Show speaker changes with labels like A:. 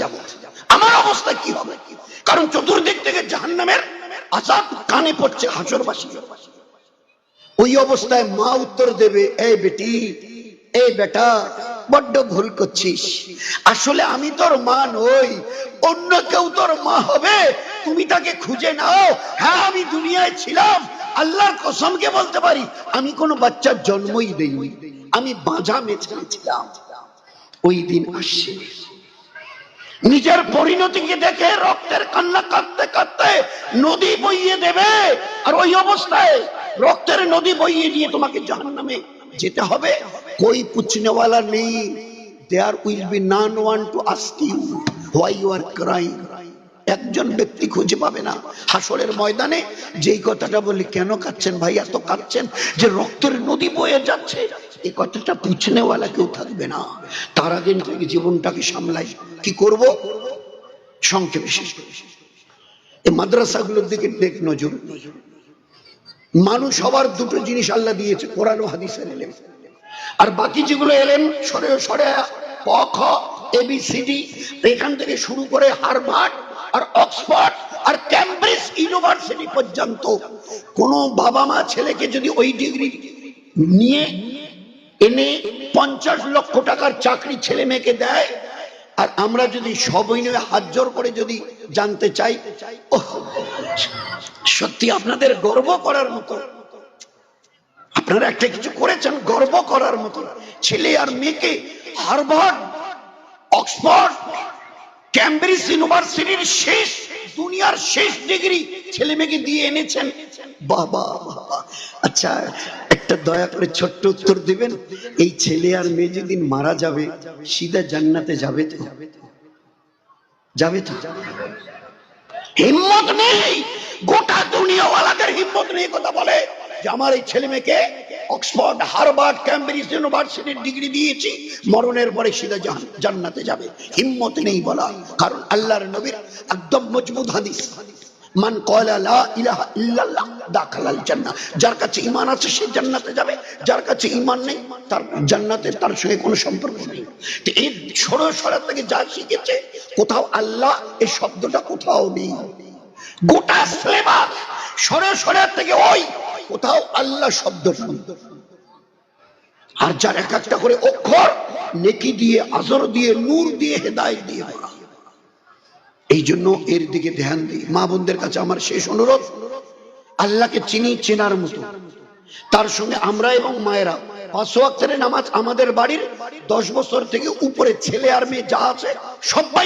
A: যাব, আমার অবস্থা কি হবে? কারণ চতুর্দিক থেকে জাহান্নামের আযাব কানে পড়ছে হাসরবাসী। ওই অবস্থায় মা উত্তর দেবে, এই বেটি, এই বেটা, বড্ড ভুল করছিস, আসলে আমি তোর মা নই, অন্য কেউ তোর মা হবে, তুমি তাকে খুঁজে নাও। হ্যাঁ, আমি দুনিয়ায় ছিলাম, আল্লাহর কসমকে বলতে পারি আমি কোনো বাচ্চার জন্মই দেইনি, আমি বাঁঝা মেয়ে ছিলাম। ওই দিন আসছে, নিজের পরিণতিকে দেখে রক্তের কান্না কাঁদতে কাঁদতে নদী বইয়ে দেবে, আর ওই অবস্থায় রক্তের নদী বইয়ে দিয়ে তোমাকে জাহান্নামে যেতে হবে। कोई पूछने वाला नहीं, there will be none one to ask you why you are crying। একজন ব্যক্তি খুঁজে পাবে না হাসরের ময়দানে যেই কথাটা বলি, কেন কাঁদছেন ভাই, এত কাঁদছেন যে রক্তের নদী বয়ে যাচ্ছে, এই কথাটা পুছনে वाला কেউ থাকবে না। তার আগে থেকে জীবনটাকে সামলাই, কি করব? সংক্ষেপে শেষ করি, এই মাদ্রাসাগুলোর দিকে দেখ নজর। মানুষ সবার দুটো জিনিস আল্লাহ দিয়েছে, কোরআন ও হাদিসের ইলম, আর বাকি যেগুলো এলেন সরে সরে ক খ এবিসিডি, এখান থেকে শুরু করে হার্ভার্ড আর অক্সফোর্ড আর ক্যামব্রিজ ইউনিভার্সিটি পর্যন্ত কোন বাবা মা ছেলেকে যদি ওই ডিগ্রি নিয়ে এনে 50 লক্ষ টাকার চাকরি ছেলে মেয়েকে দেয়, আর আমরা যদি সবই নিয়ে হাত জোর করে যদি জানতে চাই, সত্যি আপনাদের গর্ব করার মতো, আপনারা একটা কিছু করেছেন গর্ব করার মতো। ছেলে আর মেয়েকে হার্ভার্ড, অক্সফোর্ড, ক্যামব্রিজ ইউনিভার্সিটির শেষ, দুনিয়ার শেষ ডিগ্রি ছেলে মেয়েকে দিয়ে এনেছেন, বাবা। আচ্ছা, একটা দয়া করে ছোট্ট উত্তর দিবেন, এই ছেলে আর মেয়ে যেদিন মারা যাবে সিধা জান্নাতে যাবে তো? যাবে তো? হিম্মত নেই, গোটা দুনিয়াওয়ালাদের হিম্মত নেই কথা বলে যে আমার এই ছেলে মেয়েকে অক্সফোর্ড, হার্ভার্ড, ক্যামব্রিজ ইউনিভার্সিটির ডিগ্রি দিয়েছি, মরণের পরে সিধা জান্নাতে যাবে। হিম্মত নেই বলা, কারণ আল্লাহর নবীর একদম মজবুত হাদিস, মান ক্বালা লা ইলাহা ইল্লাল্লাহ দাখালাল জান্নাহ, যার কাছে ঈমান আছে সে জান্নাতে যাবে, যার কাছে ঈমান নেই তার জান্নাতে তার সঙ্গে কোনো সম্পর্ক নেই। তো এই সরসরা থেকে যা শিখেছে, কোথাও আল্লাহ এই শব্দটা কোথাও নেই। গোটা সিলেবাস সরসরা থেকে ওই কোথাও আল্লাহ শব্দটা নেই। আর যার এক একটা করে অক্ষর নেকি দিয়ে, আজর দিয়ে, নূর দিয়ে, হেদায়েত দিয়ে ভরা। এই জন্য এর দিকে ধ্যান দিই। মা বোনদের কাছে আমার শেষ অনুরোধ, আল্লাহকে চিনি, চেনার মতো, তার সঙ্গে আমরা এবং মায়েরা 5 ওয়াক্তের নামাজ, আমাদের বাড়ির 10 বছর থেকে উপরে ছেলে আর মেয়ে যা আছে সবাই